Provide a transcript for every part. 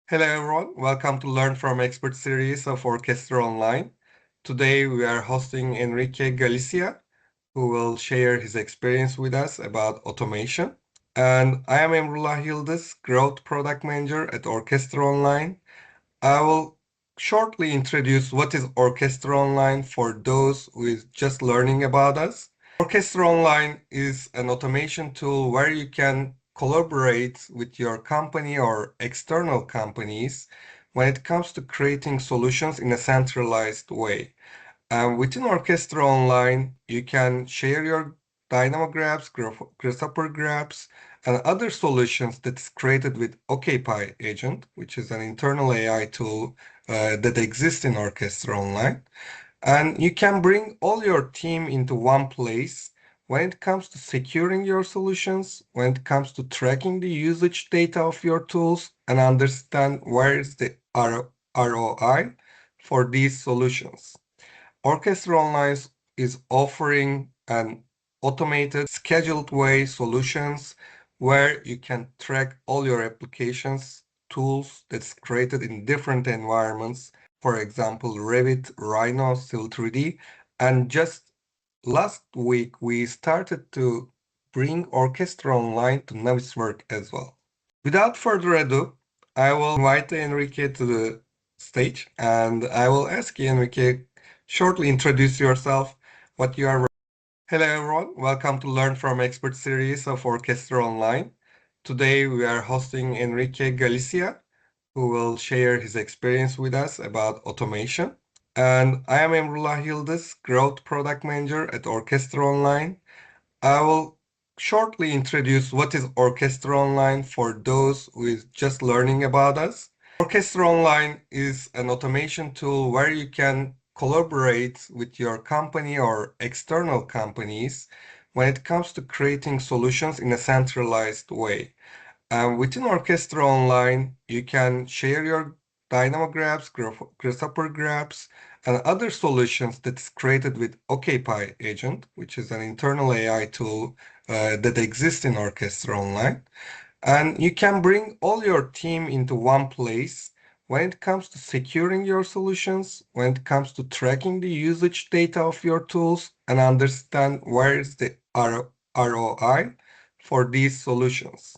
Hello everyone, welcome to Learn from Expert series of Orkestra Online. Today we are hosting Enrique Galicia, who will share his experience with us about automation. And I am Emrullah Yıldız, Growth Product Manager at Orkestra Online. I will shortly introduce what is Orkestra Online for those who is just learning about us. Orkestra Online is an automation tool where you can collaborate with your company or external companies when it comes to creating solutions in a centralized way. Within Orkestra Online, you can share your Dynamo graphs, Grasshopper graphs, and other solutions that's created with OKPy agent, which is an internal AI tool that exists in Orkestra Online. And you can bring all your team into one place when it comes to securing your solutions, when it comes to tracking the usage data of your tools, and understand where is the ROI for these solutions. Orkestra Online is offering an automated, scheduled way solutions where you can track all your applications, tools that's created in different environments. For example, Revit, Rhino, Civil 3D. And just last week, we started to bring Orkestra Online to Naviswork as well. Without further ado, I will invite Enrique to the stage and I will ask you, Enrique, shortly introduce yourself, what you are. Hello everyone, welcome to Learn from Expert series of Orkestra Online. Today we are hosting Enrique Galicia, who will share his experience with us about automation. And I am Emrullah Yıldız, Growth Product Manager at Orkestra Online. I will shortly introduce what is Orkestra Online for those who is just learning about us. Orkestra Online is an automation tool where you can collaborate with your company or external companies when it comes to creating solutions in a centralized way. Within Orkestra Online, you can share your Dynamo graphs, Grasshopper graphs, and other solutions that's created with OKPy agent, which is an internal AI tool that exists in Orkestra Online. And you can bring all your team into one place when it comes to securing your solutions, when it comes to tracking the usage data of your tools, and understand where is the ROI for these solutions.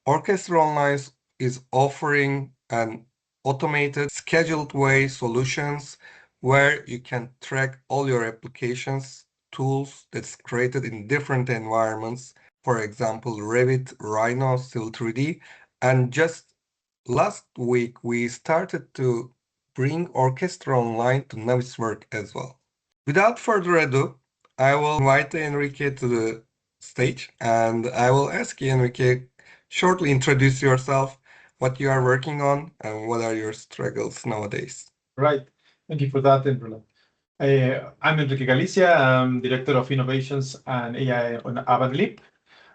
Orkestra Online is offering an automated, scheduled way solutions where you can track all your applications, tools that's created in different environments. For example, Revit, Rhino, Civil 3D. And just last week, we started to bring Orkestra Online to Naviswork as well. Without further ado, I will invite Enrique to the stage and I will ask you, Enrique, shortly introduce yourself, what you are working on, and what are your struggles nowadays. Right. Thank you for that, Enrula. I'm Enrique Galicia. I'm Director of Innovations and AI on Avant.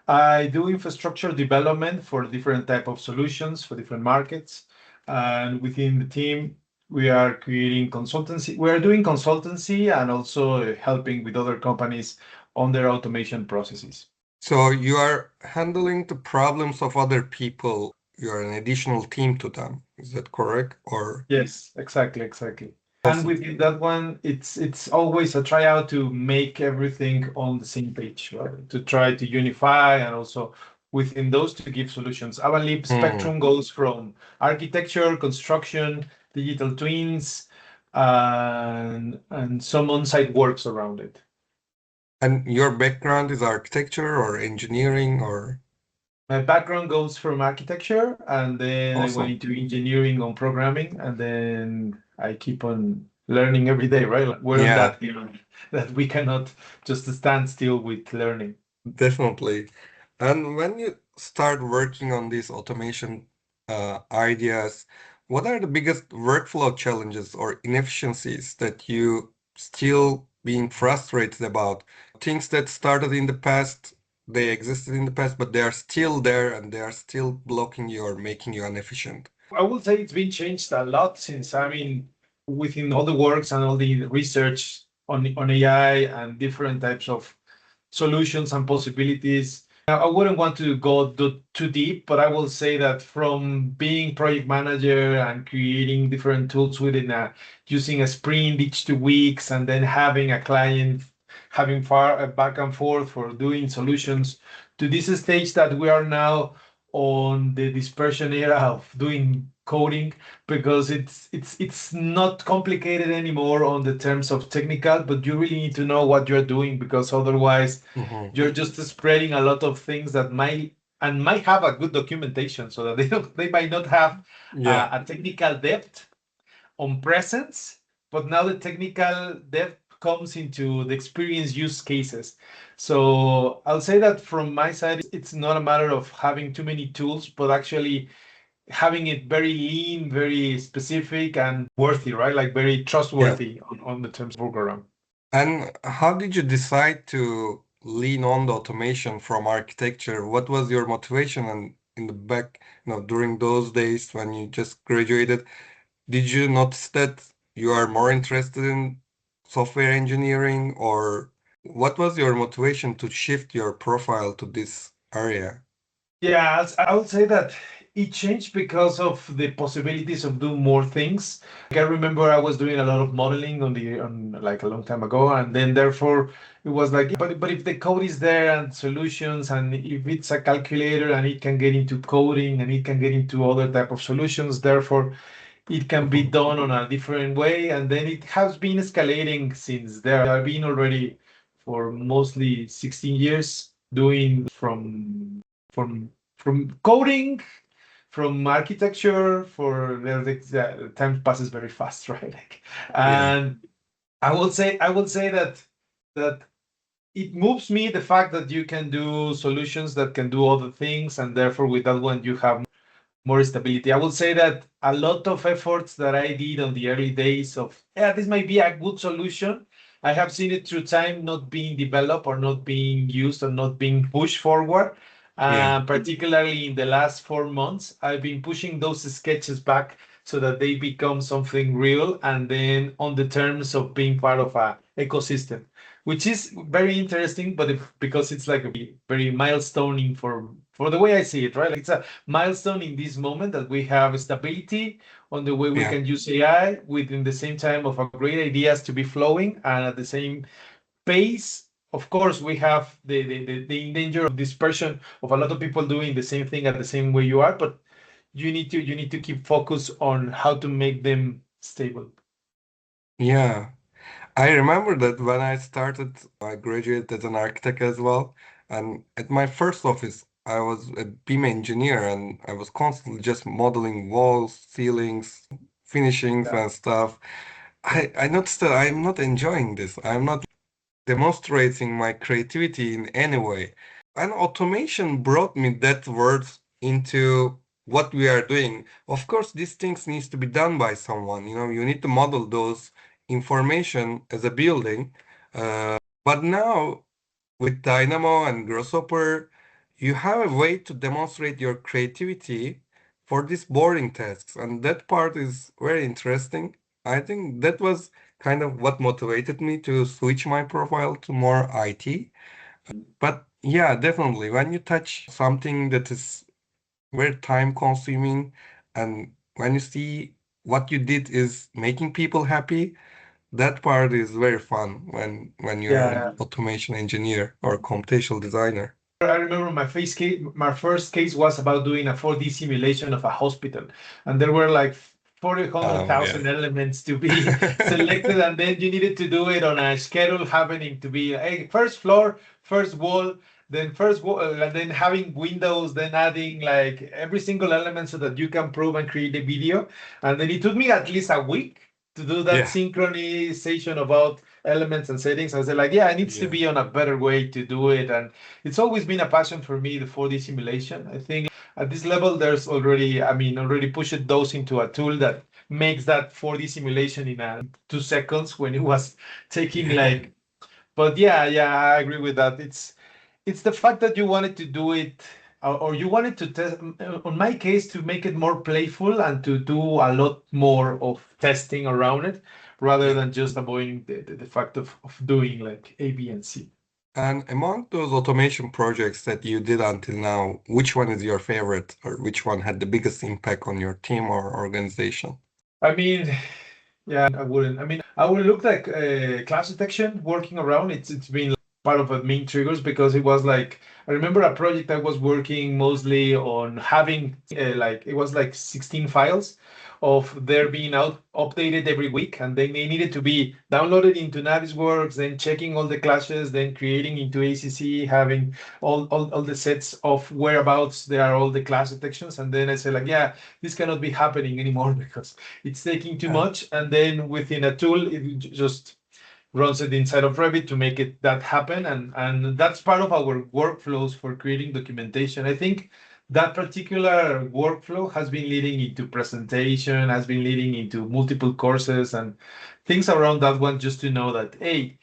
I do infrastructure development for different type of solutions for different markets. And within the team, we are creating consultancy. We are doing consultancy and also helping with other companies on their automation processes. So you are handling the problems of other people. You are an additional team to them. Is that correct? Or Yes, exactly. And awesome. within that one, it's always a tryout to make everything on the same page, right? To try to unify and also within those to give solutions. Our leap spectrum goes from architecture, construction, digital twins, and some on-site works around it. And your background is architecture or engineering or? My background goes from architecture, and then I went Awesome. into engineering on programming, and then I keep on learning every day, right? Like, we're on Yeah, that, that we cannot just stand still with learning. definitely. And when you start working on these automation ideas, what are the biggest workflow challenges or inefficiencies that you still being frustrated about? Things that started in the past, they existed in the past, but they are still there and they are still blocking you or making you inefficient. I would say it's been changed a lot since, I mean, within all the works and all the research on AI and different types of solutions and possibilities, I wouldn't want to go too deep, but I will say that from being project manager and creating different tools within using a sprint each 2 weeks, and then having a client having far back and forth for doing solutions to this stage that we are now on the dispersion era of doing coding, because it's not complicated anymore on the terms of technical, but you really need to know what you're doing, because otherwise Hmm. you're just spreading a lot of things that might have a good documentation, so that they might not have Yeah, a technical depth on presence, but now the technical depth comes into the experience use cases. So I'll say that from my side, it's not a matter of having too many tools, but actually having it very lean, very specific, and worthy, right? Like very yeah. trustworthy on the terms of workaround. And how did you decide to lean on the automation from architecture? What was your motivation? And in the back, during those days when you just graduated, did you notice that you are more interested in software engineering, or what was your motivation to shift your profile to this area? Yeah, I would say that it changed because of the possibilities of doing more things. Like I remember I was doing a lot of modeling on like a long time ago, and then therefore it was like, yeah, but if the code is there and solutions, and if it's a calculator and it can get into coding and it can get into other type of solutions, therefore it can be Mhm. done on a different way, and then it has been escalating since there. I've been already for mostly 16 years doing from from coding, from architecture. For the time passes very fast, right? Like, Yeah, and I will say that it moves me the fact that you can do solutions that can do other things, and therefore with that one you have more stability. I will say that a lot of efforts that I did on the early days of, yeah, this might be a good solution. I have seen it through time not being developed or not being used or not being pushed forward. yeah, Particularly in the last 4 months, I've been pushing those sketches back so that they become something real, and then on the terms of being part of a ecosystem, which is very interesting, but because it's like a very milestoning for the way I see it, right? Like it's a milestone in this moment that we have stability on the way we yeah, can use AI within the same time of a great ideas to be flowing, and at the same pace. Of course, we have the danger of dispersion of a lot of people doing the same thing at the same way you are, but you need to keep focus on how to make them stable. yeah. I remember that when I started, I graduated as an architect as well. And at my first office, I was a BIM engineer and I was constantly just modeling walls, ceilings, finishings Yeah, and stuff. yeah, I noticed that I'm not enjoying this. I'm not demonstrating my creativity in any way. And automation brought me that word into what we are doing. Of course, these things needs to be done by someone. You need to model those information as a building. But now with Dynamo and Grasshopper, you have a way to demonstrate your creativity for these boring tasks, and that part is very interesting. I think that was kind of what motivated me to switch my profile to more IT. But yeah, definitely, when you touch something that is very time consuming, and when you see what you did is making people happy, that part is very fun when you're an yeah. automation engineer or computational designer. I remember my first case was about doing a 4D simulation of a hospital, and there were like Oh yeah. 400,000 elements to be selected, and then you needed to do it on a schedule happening to be, hey, first floor, first wall, then first wall, and then having windows, then adding like every single element so that you can prove and create a video. And then it took me at least a week to do that Yeah, synchronization about elements and settings. I was like, yeah, it needs to yeah, be on a better way to do it. And it's always been a passion for me, the 4D simulation. I think at this level, there's already, I mean, already pushed those into a tool that makes that 4D simulation in 2 seconds when it was taking yeah, like, but yeah, I agree with that. It's the fact that you wanted to do it, or you wanted to test, on my case, to make it more playful and to do a lot more of testing around it rather yeah. than just avoiding the fact of doing like A, B, and C. And among those automation projects that you did until now, which one is your favorite, or which one had the biggest impact on your team or organization? I mean, yeah, I wouldn't. I mean, I would look like class detection working around. It's been part of the main triggers because it was like I remember a project I was working mostly on having like it was like 16 files of their being out updated every week, and then they needed to be downloaded into Navisworks, then checking all the classes, then creating into ACC, having all the sets of whereabouts there are all the class detections, and then I said like, yeah, this cannot be happening anymore because it's taking too Yeah, much. And then within a tool, it just runs it inside of Revit to make it that happen. And that's part of our workflows for creating documentation. I think that particular workflow has been leading into presentation, has been leading into multiple courses and things around that one, just to know that, hey,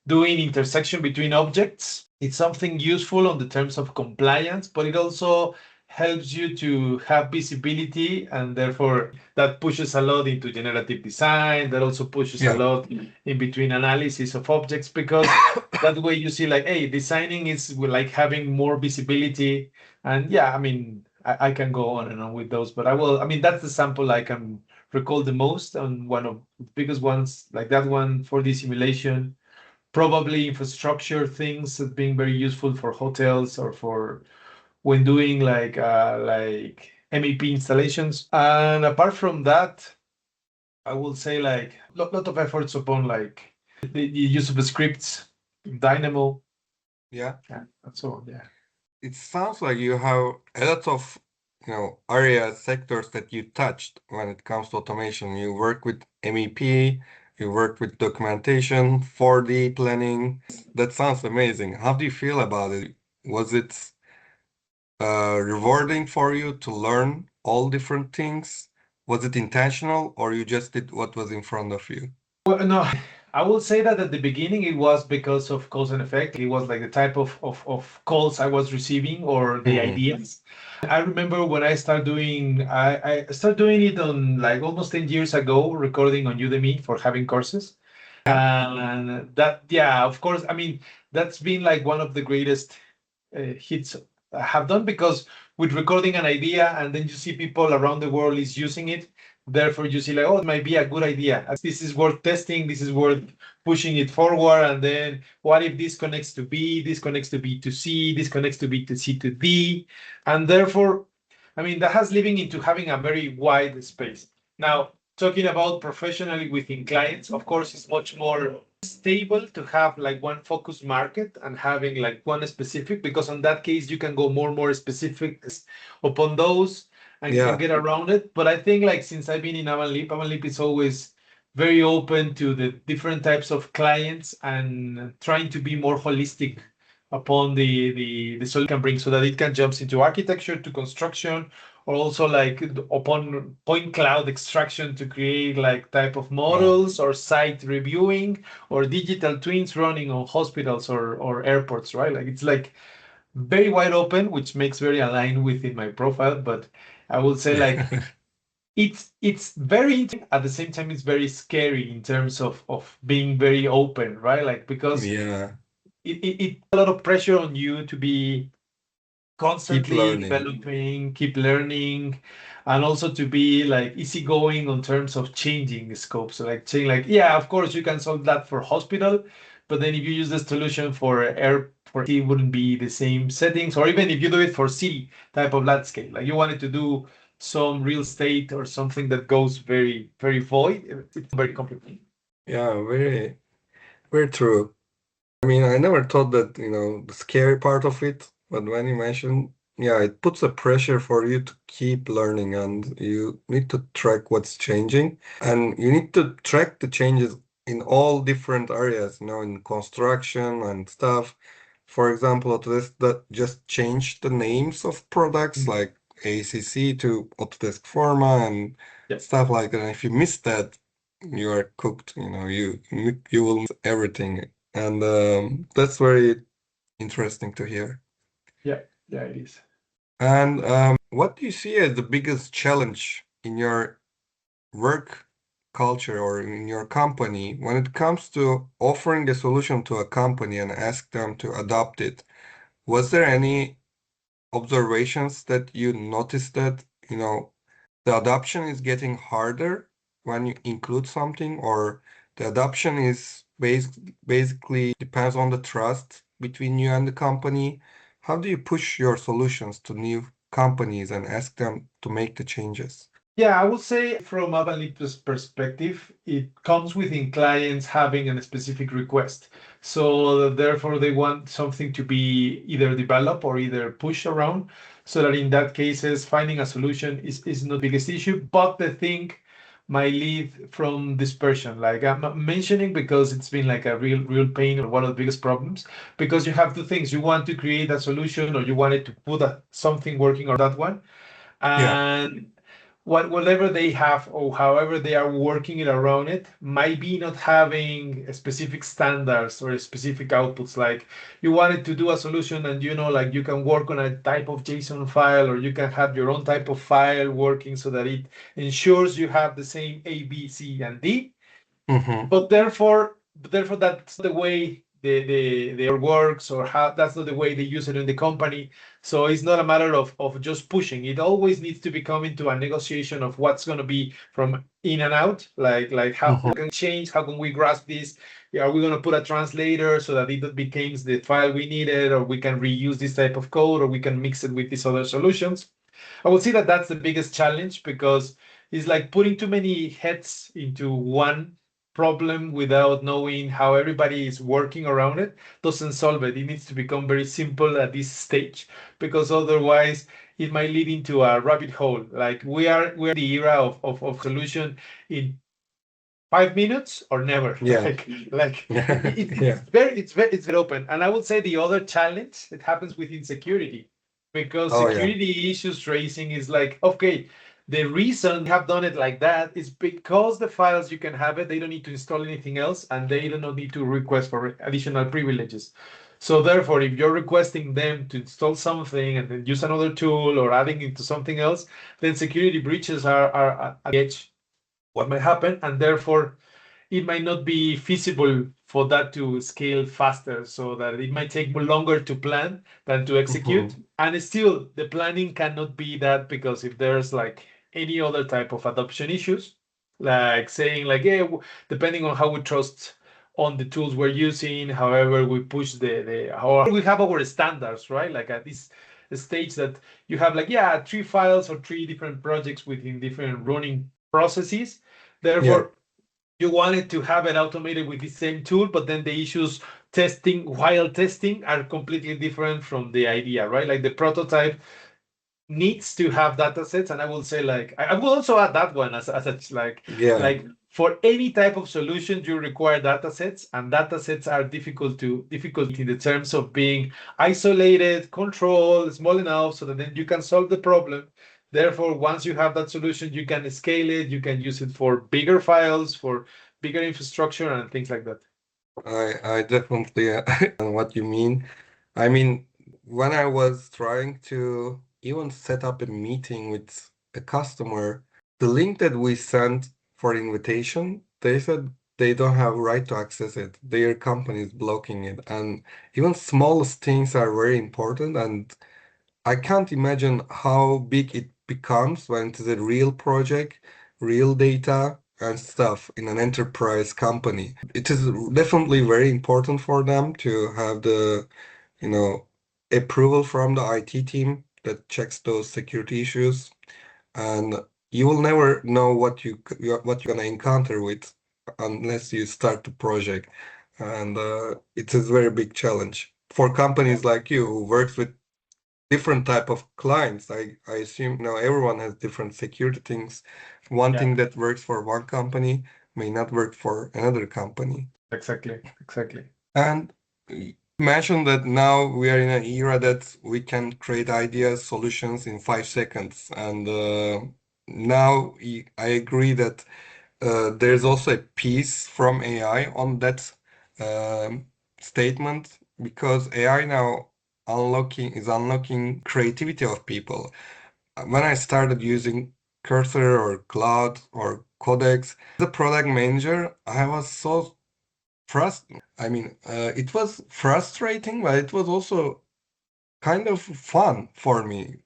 doing intersection between objects. It's something useful on the terms of compliance, but it also helps you to have visibility, and therefore that pushes a lot into generative design. That also pushes a yeah, lot in between analysis of objects, because that way you see like, hey, designing is like having more visibility. And yeah, I mean, I can go on and on with those, but I mean, that's the sample I can recall the most, and one of the biggest ones like that one for the simulation. Probably infrastructure things as being very useful for hotels or for when doing like MEP installations. And apart from that, I will say like lot of efforts upon like the use of scripts, Dynamo, yeah. and so on. Yeah. It sounds like you have a lot of, area sectors that you touched when it comes to automation. You work with MEP, you work with documentation, 4D planning. That sounds amazing. How do you feel about it? Was it rewarding for you to learn all different things? Was it intentional, or you just did what was in front of you? Well, no, I will say that at the beginning it was because of cause and effect. It was like the type of calls I was receiving or the Hmm. ideas. I remember when I started doing, I started doing it on like almost 10 years ago, recording on Udemy for having courses. Yeah, And that, yeah, of course, I mean, that's been like one of the greatest hits I have done, because with recording an idea and then you see people around the world is using it, therefore you see like, oh, it might be a good idea. This is worth testing. This is worth pushing it forward. And then what if this connects to B, this connects to B to C, this connects to B to C to D, and therefore, I mean, that has living into having a very wide space. Now, talking about professionally within clients, of course, it's much more stable to have like one focus market and having like one specific, because on that case you can go more specific upon those and yeah, get around it. But I think like since I've been in Avant Leap is always very open to the different types of clients and trying to be more holistic upon the solution can bring, so that it can jump into architecture to construction, or also like upon point cloud extraction to create like type of wow. models, or site reviewing, or digital twins running on hospitals or airports, right? Like it's like very wide open, which makes very aligned within my profile. But I would say like it's very interesting. At the same time, it's very scary in terms of being very open, right? Like because Yeah, it a lot of pressure on you to be keep constantly learning. developing, keep learning, and also to be like easygoing on terms of changing scope. So like saying like, yeah, of course you can solve that for hospital, but then if you use the solution for air for it wouldn't be the same settings, or even if you do it for city type of landscape, like you wanted to do some real estate or something that goes very void, it's very complicated. Yeah, very, very true. I mean, I never thought that, the scary part of it, but when you mentioned, yeah, it puts a pressure for you to keep learning and you need to track what's changing and you need to track the changes in all different areas, in construction and stuff. For example, Autodesk that just changed the names of products Mhm. like ACC to Autodesk Forma and Yeah. stuff like that. And if you miss that, you are cooked, you will miss everything. And that's very interesting to hear. Yeah, yeah, it is. And what do you see as the biggest challenge in your work culture or in your company, when it comes to offering a solution to a company and ask them to adopt it, was there any observations that you noticed that, the adoption is getting harder when you include something, or the adoption is basically depends on the trust between you and the company? How do you push your solutions to new companies and ask them to make the changes? Yeah, I would say from Avalip's perspective, it comes within clients having a specific request. So therefore, they want something to be either developed or either pushed around. So that in that cases, finding a solution is not the biggest issue. But the thing might lead from dispersion. Like I'm mentioning because it's been like a real pain or one of the biggest problems. Because you have two things: you want to create a solution or you wanted to put something working on that one, Yeah. and whatever they have or however they are working it around it might be not having specific standards or specific outputs. Like you wanted to do a solution and like you can work on a type of JSON file or you can have your own type of file working so that it ensures you have the same A, B, C, and D, Mm-hmm. but therefore that's the way the works, or how that's not the way they use it in the company. So it's not a matter of just pushing. It always needs to be coming to a negotiation of what's going to be from in and out, like how Mm-hmm. can change, how can we grasp this. Yeah, are we going to put a translator so that it becomes the file we needed, or we can reuse this type of code, or we can mix it with these other solutions. I would say that that's the biggest challenge, because it's like putting too many heads into one problem without knowing how everybody is working around it doesn't solve it. It needs to become very simple at this stage, because otherwise it might lead into a rabbit hole. Like we're in the era of solution in 5 minutes or never. Yeah. Like Yeah. it's very open. And I would say the other challenge that happens within security, because Oh, yeah. security issues tracing is like, okay, the reason they have done it like that is because the files you can have it, they don't need to install anything else, and they do not need to request for additional privileges. So therefore, if you're requesting them to install something and then use another tool or adding it to something else, then security breaches are at the edge what might happen, and therefore it might not be feasible for that to scale faster, so that it might take longer to plan than to execute. Mm-hmm. And still, the planning cannot be that, because if there's like any other type of adoption issues, like saying like, yeah, depending on how we trust on the tools we're using, however we push the how we have our standards, right? Like at this stage that you have like, yeah, 3 files or 3 different projects within different running processes. Yeah. Therefore, you wanted to have it automated with the same tool, but then the issues testing while testing are completely different from the idea, right? Like the prototype needs to have data sets, and I will say like I will also add that one as a Yeah. like for any type of solution you require data sets, and data sets are difficult in the terms of being isolated, controlled, small enough so that then you can solve the problem. Therefore, once you have that solution, you can scale it, you can use it for bigger files, for bigger infrastructure and things like that. I definitely understand what you mean. I mean, when I was trying to even set up a meeting with a customer, the link that we sent for invitation, they said they don't have right to access it. Their company is blocking it. And even smallest things are very important. And I can't imagine how big it becomes when it is a real project, real data and stuff in an enterprise company. It is definitely very important for them to have the, you know, approval from the IT team that checks those security issues. And you will never know what you're gonna encounter with unless you start the project. And it is a very big challenge for companies like you who works with different type of clients. I assume, everyone has different security things. One Yeah, thing that works for one company may not work for another company. exactly. And you mentioned that now we are in an era that we can create ideas, solutions in 5 seconds. And now I agree that there's also a piece from AI on that um, statement, because AI now unlocking creativity of people. When I started using Cursor or Cloud or Codex. As a product manager, I was so it was frustrating, but it was also kind of fun for me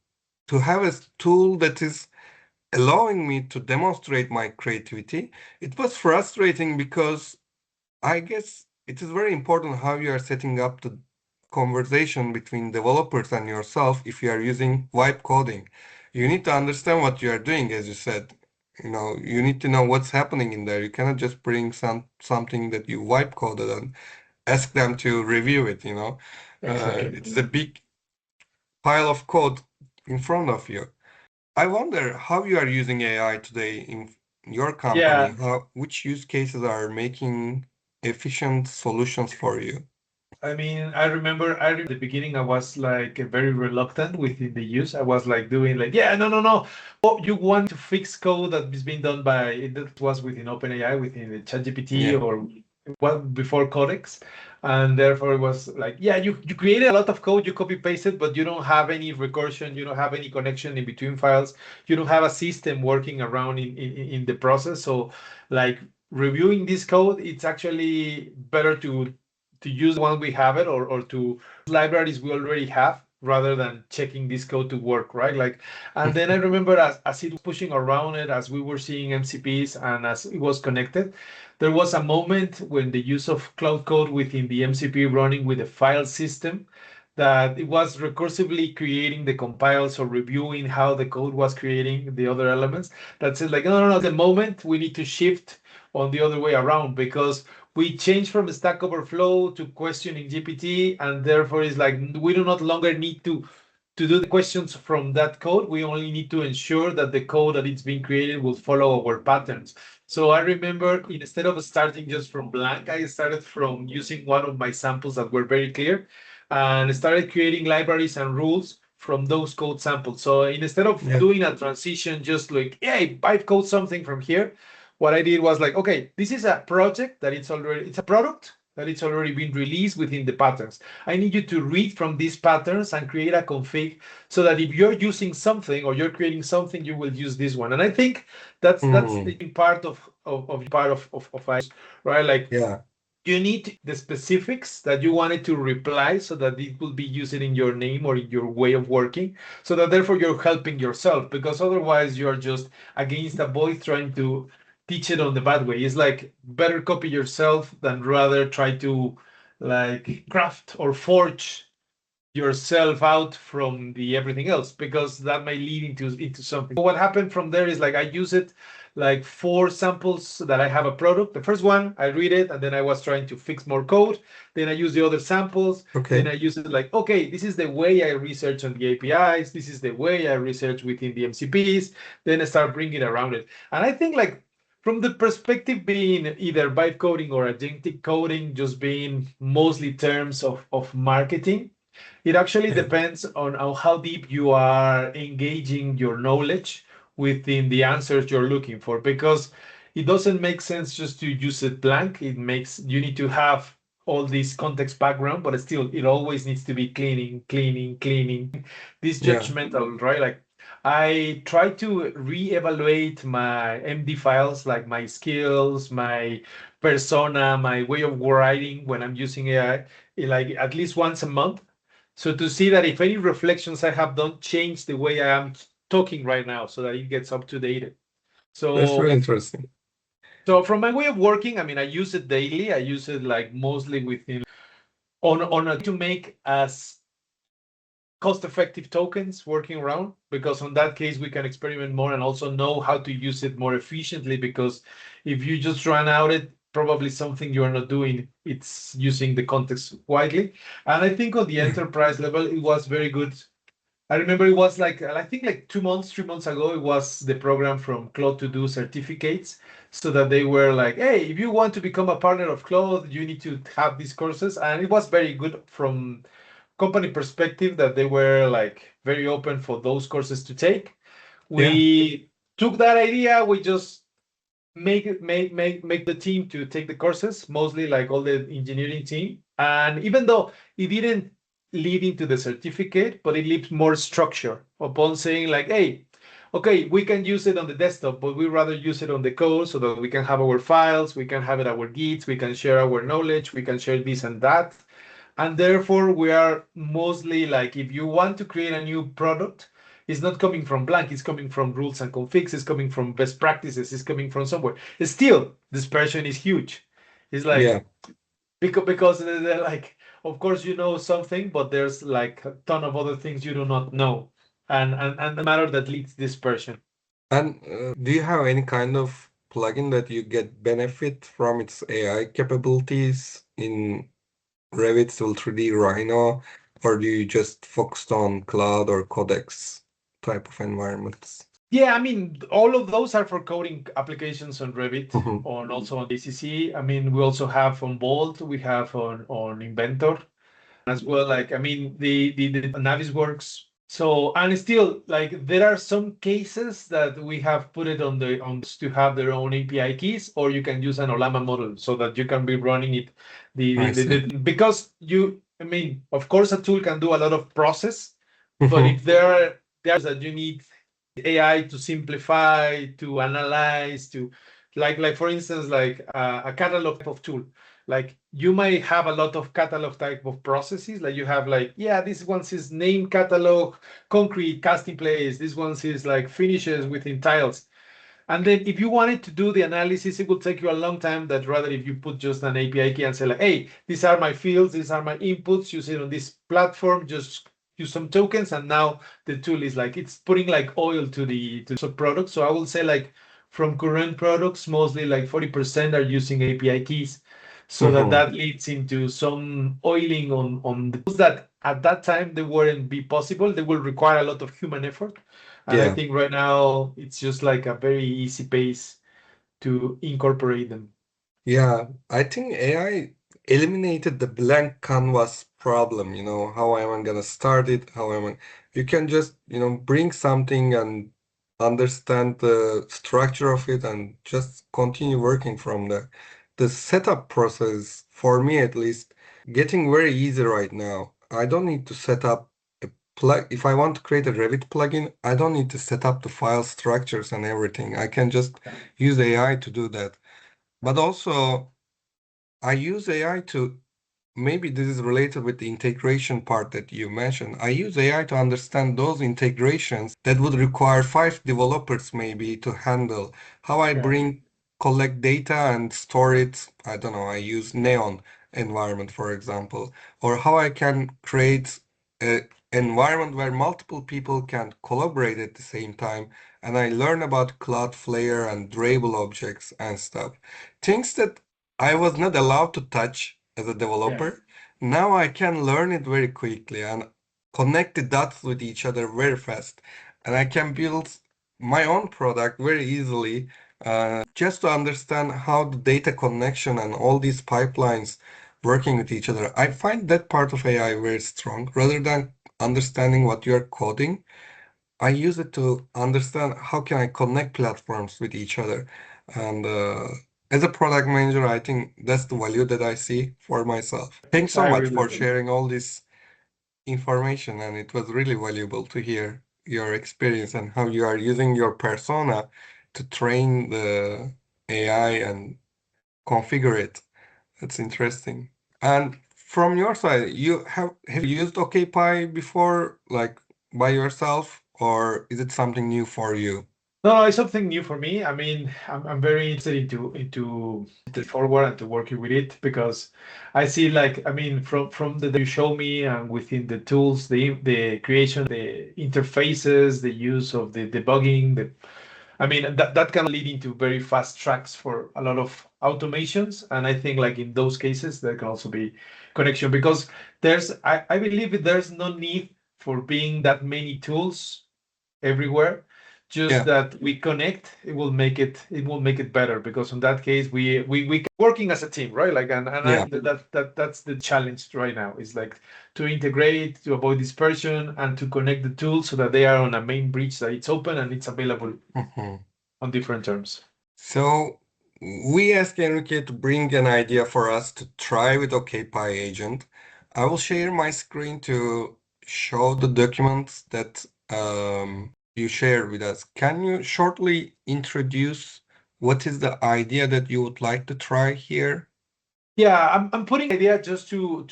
to have a tool that is allowing me to demonstrate my creativity. It was frustrating because I guess it is very important how you are setting up the conversation between developers and yourself if you are using vibe coding. You need to understand what you are doing, as you said. You need to know what's happening in there. You cannot just bring something that you vibe coded and ask them to review it. Exactly. It's a big pile of code in front of you. I wonder how you are using AI today in your company. Yeah. Which use cases are making efficient solutions for you? I mean, I remember at the beginning, I was like very reluctant within the use. I was like doing like, yeah, no, no, no. Oh, you want to fix code that is being done that was within OpenAI, within the ChatGPT Yeah, or what before Codex. And therefore it was like, yeah, you created a lot of code, you copy pasted, but you don't have any recursion, you don't have any connection in between files, you don't have a system working around in the process. So like reviewing this code, it's actually better to use the one we have it or to libraries we already have rather than checking this code to work, right? Like, and then I remember as it was pushing around it, as we were seeing MCPs and as it was connected, there was a moment when the use of cloud code within the MCP running with a file system that it was recursively creating the compiles or reviewing how the code was creating the other elements. That said, like, no, no, no, the moment we need to shift on the other way around because we change from Stack Overflow to questioning GPT, and therefore it's like we do not longer need to do the questions from that code. We only need to ensure that the code that it's being created will follow our patterns. So I remember instead of starting just from blank, I started from using one of my samples that were very clear and started creating libraries and rules from those code samples. So instead of yeah, doing a transition, just like, hey, byte code something from here, what I did was like, okay, this is a project that it's a product that it's already been released within the patterns. I need you to read from these patterns and create a config so that if you're using something or you're creating something, you will use this one. And I think that's the mm, part of right? Like yeah, you need the specifics that you wanted to reply so that it will be used in your name or in your way of working so that therefore you're helping yourself because otherwise you're just against a voice trying to teach it on the bad way. It's like better copy yourself than rather try to like craft or forge yourself out from the everything else because that may lead into something. So what happened from there is like I use it like four samples that I have a product. The first one I read it and then I was trying to fix more code. Then I use the other samples. Then okay, I use it like okay, this is the way I research on the APIs. This is the way I research within the MCPs. Then I start bringing around it. And I think like from the perspective being either byte coding or agentic coding, just being mostly terms of marketing, it actually yeah, depends on how deep you are engaging your knowledge within the answers you're looking for, because it doesn't make sense just to use it blank. You need to have all this context background, but still, it always needs to be cleaning. This yeah, judgmental, right? Like I try to re-evaluate my MD files, like my skills, my persona, my way of writing when I'm using AI, like at least once a month, so to see that if any reflections I have done change the way I am talking right now, so that it gets up to date. that's So very interesting. so from my way of working, I mean, I use it daily. I use it like mostly within on a to make as cost-effective tokens working around, because on that case we can experiment more and also know how to use it more efficiently, because if you just run out it, probably something you're not doing, it's using the context widely. And I think on the Yeah, enterprise level it was very good. I remember it was like I think like 2 months, 3 months ago, it was the program from Claude to do certificates, so that they were like, hey, if you want to become a partner of Claude, you need to have these courses, and it was very good from company perspective that they were like very open for those courses to take. yeah, We took that idea, we just make the team to take the courses, mostly like all the engineering team. And even though it didn't lead into the certificate, but it leaves more structure upon saying like, hey, okay, we can use it on the desktop, but we rather use it on the code so that we can have our files, we can have it our Gits, we can share our knowledge, we can share this and that. And therefore, we are mostly like, if you want to create a new product, it's not coming from blank, it's coming from rules and configs, it's coming from best practices, it's coming from somewhere. Still, dispersion is huge. It's like, Yeah. because they're like, of course you know something, but there's like a ton of other things you do not know, and the matter that leads dispersion. And do you have any kind of plugin that you get benefit from its AI capabilities in Revit, Civil 3D, Rhino, or do you just focused on cloud or codecs type of environments? Yeah, I mean, all of those are for coding applications on Revit, Mhm. on also on ACC. I mean, we also have on Bolt, we have on Inventor as well. Like, I mean, the Navisworks. So, and still, like, there are some cases that we have put it on to have their own API keys, or you can use an Olama model so that you can be running it. I see. Because I mean, of course, a tool can do a lot of process, but Mhm. if there are that you need AI to simplify, to analyze, to like for instance, like a catalog type of tool. Like you might have a lot of catalog type of processes. Like you have like, yeah, this one is name catalog, concrete, casting place. This one is like finishes within tiles. And then if you wanted to do the analysis, it will take you a long time that rather if you put just an API key and say like, hey, these are my fields, these are my inputs, use it on this platform, just use some tokens, and now the tool is like, it's putting like oil to the product. So I will say like from current products, mostly like 40% are using API keys. So Mhm. that leads into some oiling on the tools that at that time they wouldn't be possible. They will require a lot of human effort. And I Yeah. think right now it's just like a very easy pace to incorporate them. Yeah, I think AI eliminated the blank canvas problem, how am I gonna start it? How am I? You can just, bring something and understand the structure of it and just continue working from there. The setup process, for me at least, getting very easy right now. I don't need to set up a plug. If I want to create a Revit plugin, I don't need to set up the file structures and everything. I can just use AI to do that. But also, I use AI to, maybe this is related with the integration part that you mentioned. I use AI to understand those integrations that would require 5 developers maybe to handle. How I Yeah. collect data and store it. I don't know, I use Neon environment, for example, or how I can create an environment where multiple people can collaborate at the same time. And I learn about Cloudflare and Drable objects and stuff. Things that I was not allowed to touch as a Yeah. developer. Now I can learn it very quickly and connect the dots with each other very fast. And I can build my own product very easily, just to understand how the data connection and all these pipelines working with each other. I find that part of AI very strong. Rather than understanding what you're coding, I use it to understand how can I connect platforms with each other. And as a product manager, I think that's the value that I see for myself. Thanks so I much agree for with you. sharing all this information, and it was really valuable to hear your experience and how you are using your persona to train the AI and configure it. That's interesting. And from your side, have you used OKPy before, like by yourself, or is it something new for you? No, it's something new for me. I mean, I'm very interested into the forward and to working with it because I see like, I mean, from the you show me and within the tools, the creation, the interfaces, the use of the debugging, I mean, that can lead into very fast tracks for a lot of automations. And I think like in those cases, there can also be connection because I believe there's no need for being that many tools everywhere. Just Yeah. that we connect, it will make it better because in that case we working as a team, right? Like and I Yeah. that's the challenge right now is like to integrate, to avoid dispersion, and to connect the tools so that they are on a main bridge that it's open and it's available Mhm. on different terms. So we asked Enrique to bring an idea for us to try with OKPy agent. I will share my screen to show the documents that you shared with us. Can you shortly introduce what is the idea that you would like to try here? Yeah, I'm putting idea just to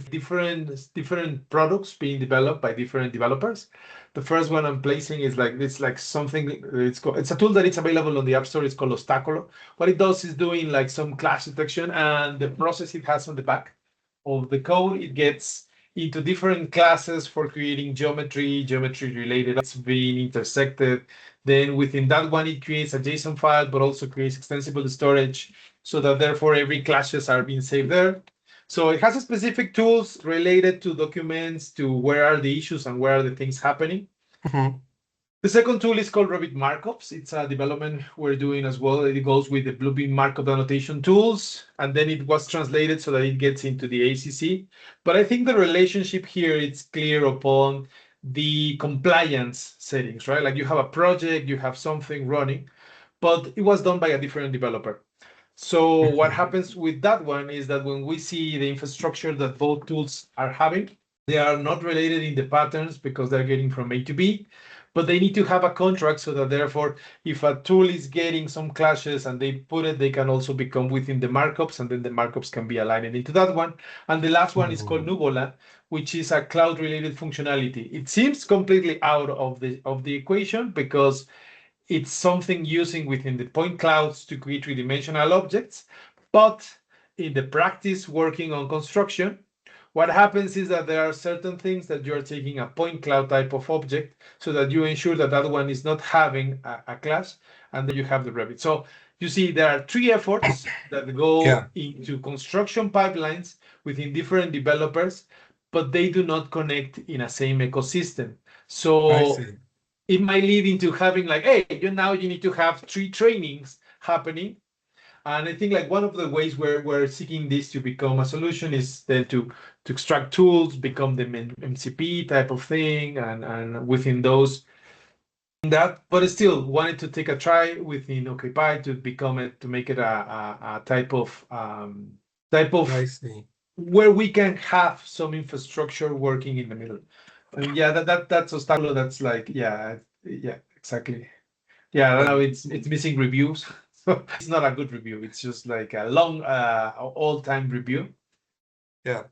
different products being developed by different developers. The first one I'm placing is like it's like something it's a tool that it's available on the App Store. It's called Obstaculo. What it does is doing like some clash detection, and the process it has on the back of the code, it gets into different classes for creating geometry related being intersected. Then within that one, it creates a JSON file, but also creates extensible storage so that therefore every clashes are being saved there. So it has specific tools related to documents, to where are the issues and where are the things happening. Mhm. The second tool is called Revit Markups. It's a development we're doing as well. It goes with the Bluebeam markup annotation tools, and then it was translated so that it gets into the ACC. But I think the relationship here is clear upon the compliance settings, right? Like you have a project, you have something running, but it was done by a different developer. So what Mhm. happens with that one is that when we see the infrastructure that both tools are having, they are not related in the patterns because they're getting from A to B, but they need to have a contract so that therefore, if a tool is getting some clashes and they put it, they can also become within the markups, and then the markups can be aligned into that one. And the last one is called Mhm. Nuvola, which is a cloud-related functionality. It seems completely out of the equation because it's something using within the point clouds to create three-dimensional objects. But in the practice working on construction, what happens is that there are certain things that you're taking a point cloud type of object so that you ensure that that one is not having a clash, and then you have the Revit. So you see there are three efforts that go Yeah, into construction pipelines within different developers, but they do not connect in a same ecosystem. I So see. it might lead into having like, hey, now you need to have three trainings happening. And I think like one of the ways we're seeking this to become a solution is then to extract tools, become the MCP type of thing, and within those that, but I still wanted to take a try within OKPy to become it to make it a type I of see. where we can have some infrastructure working in the middle. And yeah, that's Obstaculo. That's like yeah, exactly. Yeah, I don't Yeah, know. It's missing reviews. So it's not a good review. It's just like a long all-time review. yeah.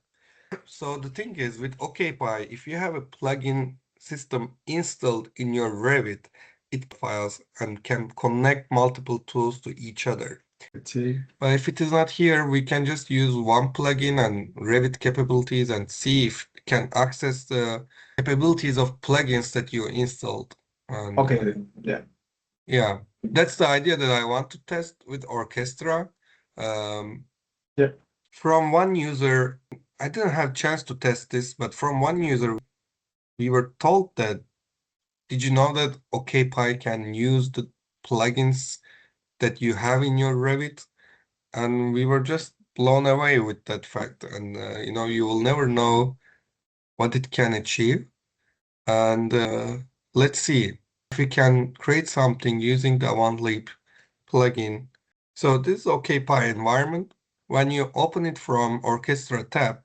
So the thing is with OKPy, if you have a plugin system installed in your Revit, it files and can connect multiple tools to each other. Let's see. But if it is not here, we can just use one plugin and Revit capabilities and see if it can access the capabilities of plugins that you installed. And Okay. Yeah. yeah, that's the idea that I want to test with Orkestra. Um, Yeah. from one user, I didn't have chance to test this, but from one user, we were told that, did you know that OKPy can use the plugins that you have in your Revit? And we were just blown away with that fact. And you will never know what it can achieve. And let's see if we can create something using the Avant Leap plugin. So this is OKPy environment. When you open it from Orkestra tab,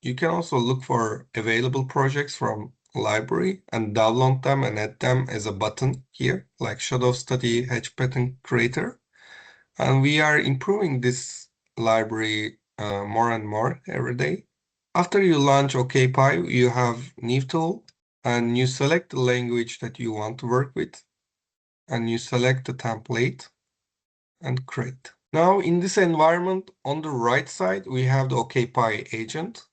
you can also look for available projects from library and download them and add them as a button here, like Shadow Study Hedge Pattern Creator. And we are improving this library more and more every day. After you launch OKPy, you have new tool and you select the language that you want to work with and you select the template and create. Now in this environment, on the right side, we have the OKPy agent.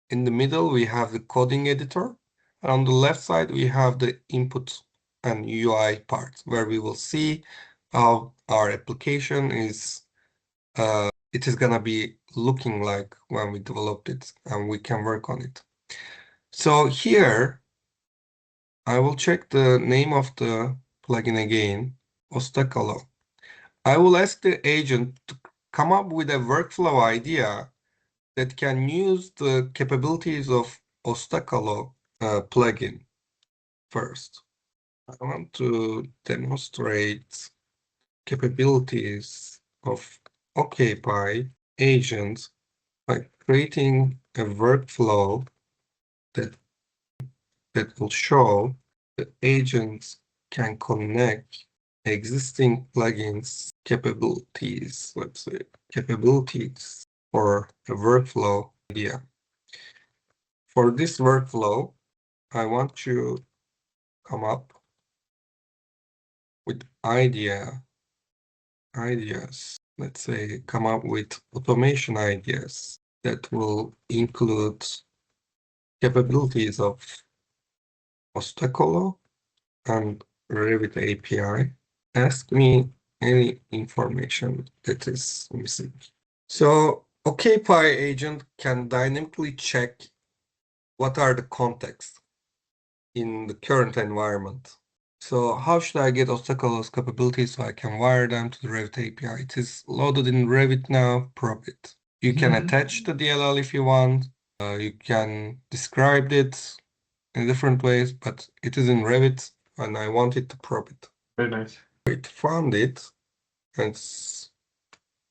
In the middle, we have the coding editor. And on the left side, we have the input and UI part where we will see how our application is it is gonna be looking like when we developed it and we can work on it. So here I will check the name of the plugin again, Ostacolo. I will ask the agent to come up with a workflow idea that can use the capabilities of Ostacolo plugin first. I want to demonstrate capabilities of OKPy agents by creating a workflow that that will show the agents can connect existing plugins capabilities, let's say, capabilities for a workflow idea. For this workflow, I want to come up with ideas. Let's say come up with automation ideas that will include capabilities of Ostacolo and Revit API. Ask me any information that is missing. So OKPy agent can dynamically check what are the contexts in the current environment. So how should I get Ostacolo's capabilities so I can wire them to the Revit API? It is loaded in Revit now, prop it. You can attach the DLL if you want. You can describe it in different ways, but it is in Revit and I want it to prop it. Very nice. It found it and it's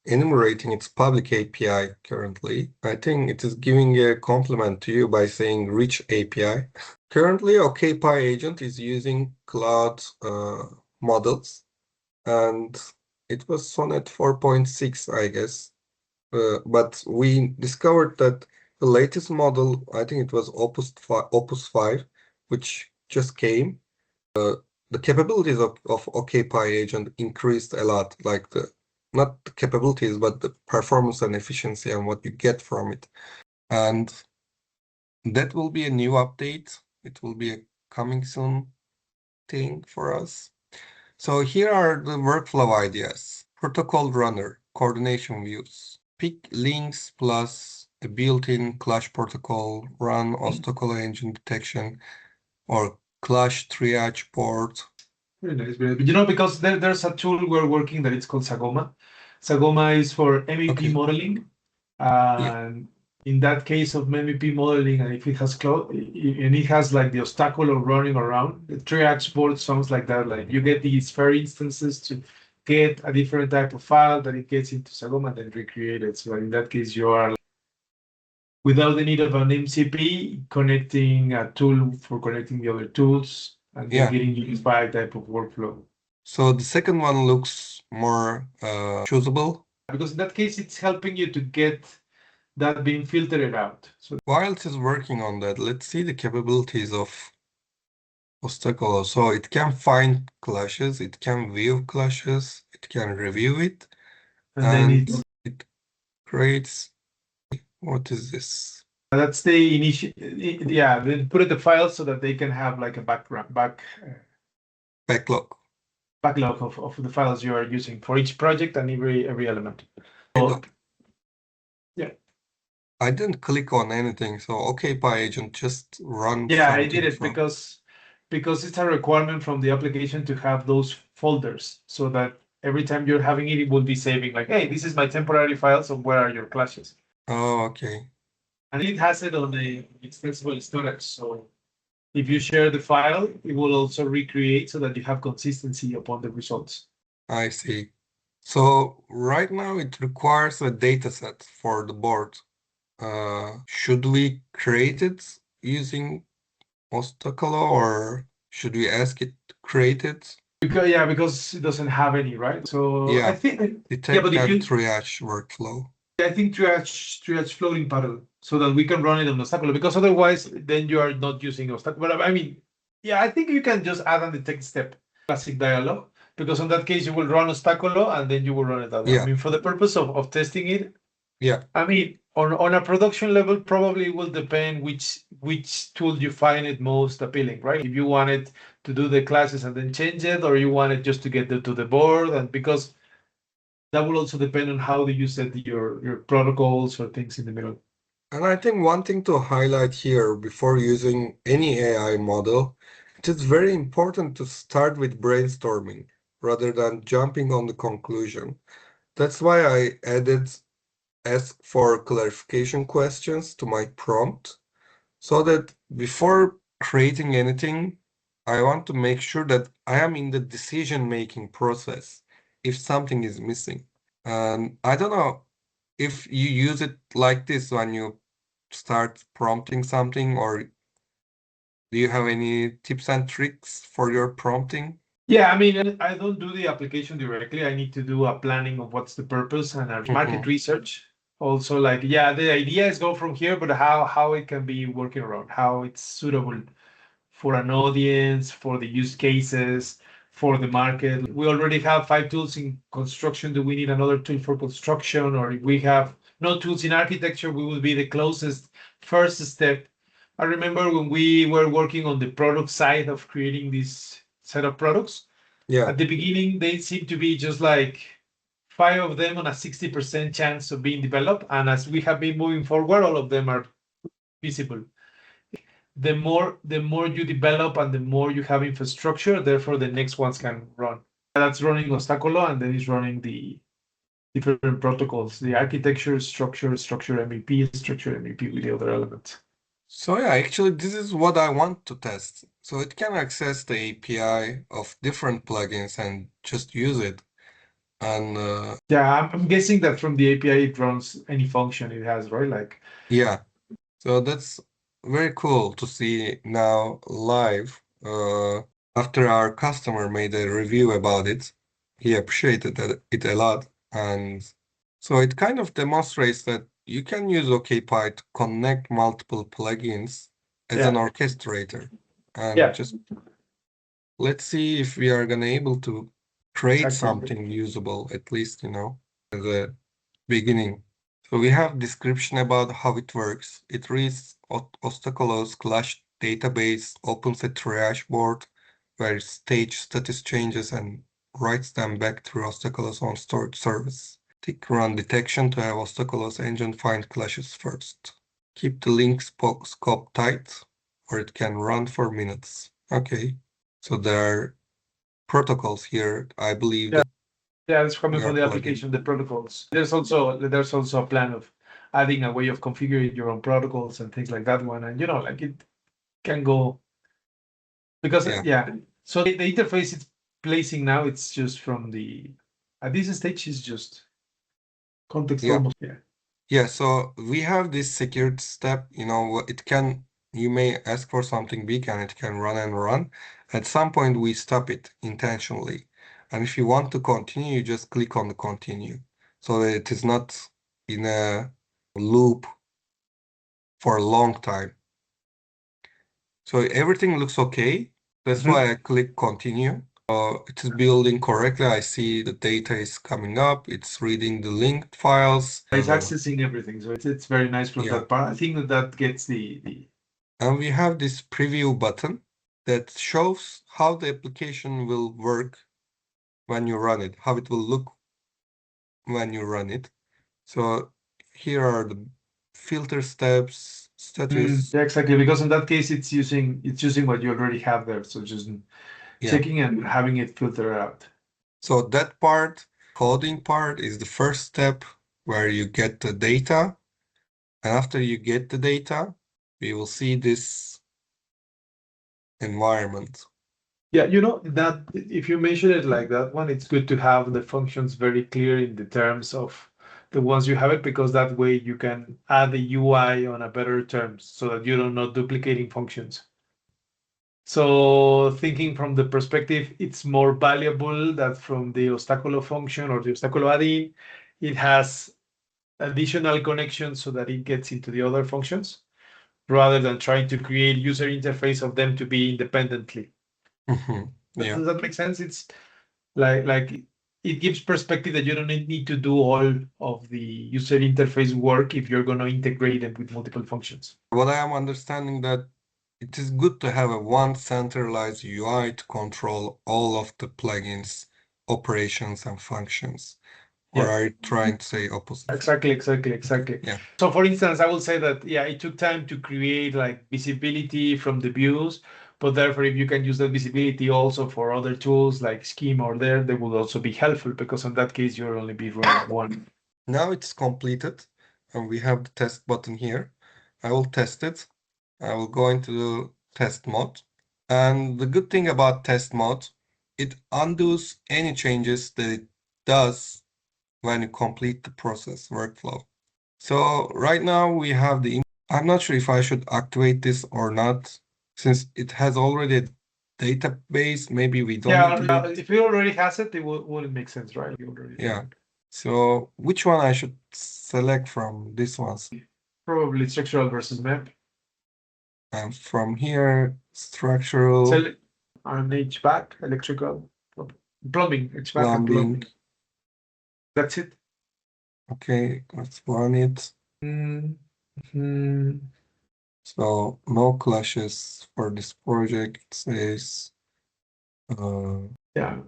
enumerating its public API currently. I think it is giving a compliment to you by saying rich API. Currently, OKPy agent is using cloud models, and it was Sonnet 4.6, I guess. But we discovered that the latest model, I think it was Opus 5, which just came. The capabilities of OKPy agent increased a lot, like not the capabilities, but the performance and efficiency and what you get from it. And that will be a new update. It will be a coming soon thing for us. So here are the workflow ideas. Protocol runner, coordination views. Pick links plus a built-in clash protocol, run Ostacolo engine detection, or clash triage port. Very nice. You know, because there's a tool we're working that it's called Sagoma. Sagoma is for MEP modeling. And in that case of MEP modeling, and if it has and it has like the Ostacolo running around, the triage board sounds like that. Like you get these fair instances to get a different type of file that it gets into Sagoma and then recreate it. So in that case, you are without the need of an MCP, connecting a tool for connecting the other tools and then getting unified type of workflow. So the second one looks more choosable. Because in that case, it's helping you to get that being filtered out. So while it is working on that, let's see the capabilities of Ostacolo. So it can find clashes, it can view clashes, it can review it, and then it creates, what is this? That's the initial, yeah, they put it the file so that they can have like a backlog of the files you are using for each project and every element. So, yeah. I didn't click on anything, so OKPy agent just run. Yeah, I did it because it's a requirement from the application to have those folders so that every time you're having it, it will be saving like, hey, this is my temporary file, so where are your clashes? Oh, okay. And it has it on the extensible storage. So if you share the file, it will also recreate so that you have consistency upon the results. I see. So right now it requires a data set for the board. Should we create it using Ostacolo or should we ask it to create it? Because it doesn't have any, right? So I think detect and triage workflow. I think triage floating paddle so that we can run it on Ostacolo, because otherwise then you are not using Ostacolo. But I mean, yeah, I think you can just add and detect step classic dialog, because in that case you will run Ostacolo and then you will run it that way. I mean, for the purpose of testing it. Yeah. I mean, on a production level, probably will depend which tool you find it most appealing, right? If you wanted to do the classes and then change it, or you wanted just to get to the board, and because that will also depend on how you set your protocols or things in the middle. And I think one thing to highlight here before using any AI model, it is very important to start with brainstorming rather than jumping on the conclusion. That's why I added ask for clarification questions to my prompt so that before creating anything, I want to make sure that I am in the decision-making process if something is missing. And I don't know if you use it like this when you start prompting something, or Do you have any tips and tricks for your prompting? Yeah, I mean, I don't do the application directly. I need to do a planning of what's the purpose and a market Mhm. research. Also, like, yeah, the idea is go from here, but how it can be working around, how it's suitable for an audience, for the use cases, for the market. We already have 5 tools in construction. Do we need another tool for construction? Or if we have no tools in architecture, we will be the closest first step. I remember when we were working on the product side of creating this set of products. Yeah. At the beginning, they seem to be just like 5 of them on a 60% chance of being developed. And as we have been moving forward, all of them are visible. The more you develop and the more you have infrastructure, therefore the next ones can run. That's running Obstaculo, and then it's running the different protocols, the architecture, structure MVP, structure MVP with the other elements. So yeah, actually this is what I want to test. So it can access the API of different plugins and just use it. And Yeah, I'm guessing that from the API it runs any function it has, right? Like, yeah, so that's very cool to see now live. After our customer made a review about it, he appreciated it a lot. And so it kind of demonstrates that you can use OKPy to connect multiple plugins as an yeah, orchestrator. And yeah, just let's see if we are gonna able to create exactly. something usable, at least, at the beginning. So we have description about how it works. It reads Ostacolos Clash database, opens a triage board where it stage status changes and writes them back through Ostacolos on storage service. Tick run detection to have Ostacolos engine find clashes first. Keep the link scope tight, or it can run for minutes. Okay, so there are protocols here. I believe Yeah, that yeah, it's coming we from are the plugging. application, the protocols. There's also a plan of adding a way of configuring your own protocols and things like that one. And like it can go because Yeah, yeah. So the interface it's placing now, it's just from the at this stage is just context yeah. almost. Yeah. Yeah, so we have this security step, you may ask for something big and it can run and run. At some point, we stop it intentionally. And if you want to continue, you just click on the continue. So that it is not in a loop for a long time. So everything looks okay. That's Mhm. why I click continue. It is building correctly. I see the data is coming up. It's reading the linked files. It's And accessing everything, so it's very nice from yeah. that part. I think that gets the And we have this preview button that shows how the application will work when you run it, how it will look when you run it. So here are the filter steps, status. yeah, exactly, because in that case it's using what you already have there, so just Yeah. checking and having it filter out. So that part, coding part, is the first step where you get the data. And after you get the data, we will see this environment. Yeah, that if you mention it like that one, it's good to have the functions very clear in the terms of the ones you have it, because that way you can add the UI on a better terms so that you're not duplicating functions. So thinking from the perspective, it's more valuable that from the Obstaculo function or the Obstaculo add-in, it has additional connections so that it gets into the other functions rather than trying to create user interface of them to be independently. Yeah. Does that make sense? It's like it gives perspective that you don't need to do all of the user interface work if you're going to integrate them with multiple functions. What I am understanding that it is good to have a one centralized UI to control all of the plugins, operations and functions. Or Yeah. are you trying to say opposite? Exactly. Yeah. So for instance, I will say that, yeah, it took time to create like visibility from the views, but therefore, if you can use that visibility also for other tools like Scheme or there, they will also be helpful because in that case, you'll only be running one. Now it's completed and we have the test button here. I will test it. I will go into test mode. And the good thing about test mode, it undoes any changes that it does when you complete the process workflow. So right now we have I'm not sure if I should activate this or not. Since it has already a database, maybe we don't Yeah, need to. if it already has it, wouldn't make sense, right? You already Yeah. did it. So which one I should select from these ones? Probably structural versus map. And from here, structural, Select on HVAC, electrical, plumbing, HVAC and plumbing. plumbing. That's it. Okay, let's run it. Mm-hmm. So no clashes for this project. It says Yeah.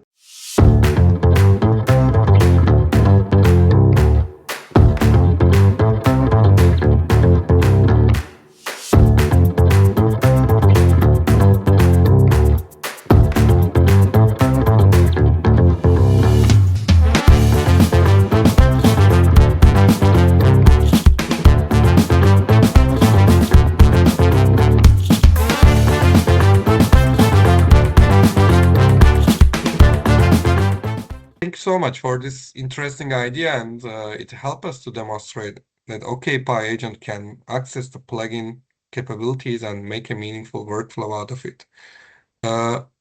thank you so much for this interesting idea, and it helped us to demonstrate that OKPy agent can access the plugin capabilities and make a meaningful workflow out of it.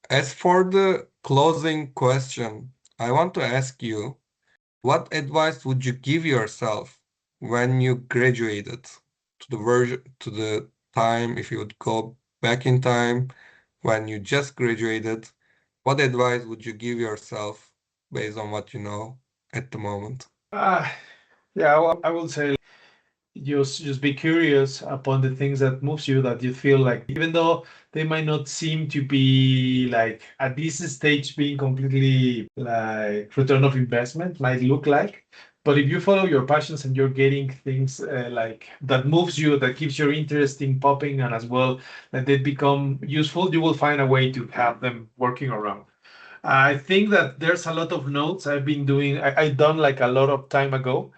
As for the closing question, I want to ask you, what advice would you give yourself when you graduated to the time, if you would go back in time when you just graduated, what advice would you give yourself based on what you know at the moment? Yeah, I will say just be curious upon the things that moves you, that you feel like, even though they might not seem to be like at this stage being completely like return of investment might look like, but if you follow your passions and you're getting things like that moves you, that keeps your interest in popping, and as well that they become useful, you will find a way to have them working around. I think that there's a lot of notes I've been doing. I done like a lot of time ago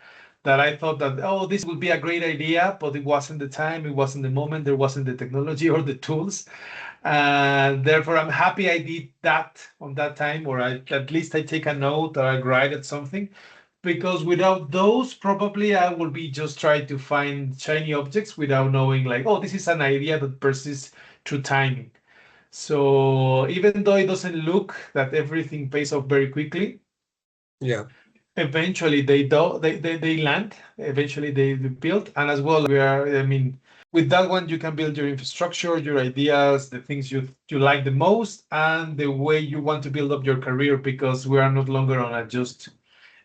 that I thought that, oh, this would be a great idea, but it wasn't the time, it wasn't the moment, there wasn't the technology or the tools. And therefore, I'm happy I did that on that time, or at least I take a note or I write at something. Because without those, probably I will be just trying to find shiny objects without knowing, like, oh, this is an idea that persists through timing. So even though it doesn't look that everything pays off very quickly, Yeah, eventually they do they land. Eventually they build, and as well we are. I mean, with that one you can build your infrastructure, your ideas, the things you like the most, and the way you want to build up your career. Because we are not longer on a just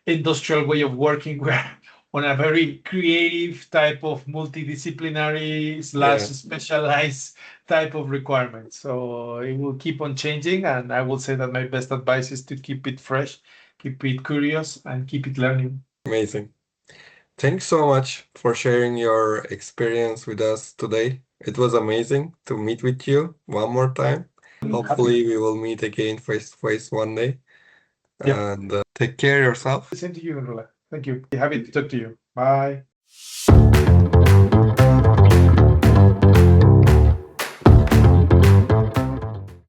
industrial way of working. We're on a very creative type of multidisciplinary slash yeah, specialized type of requirement. So it will keep on changing. And I will say that my best advice is to keep it fresh, keep it curious, and keep it learning. amazing. Thanks so much for sharing your experience with us today. It was amazing to meet with you one more time. Happy. Hopefully, we will meet again face to face one day. Yep. And take care yourself. Same to you, Enrola. Thank you. Happy to talk to you. Bye.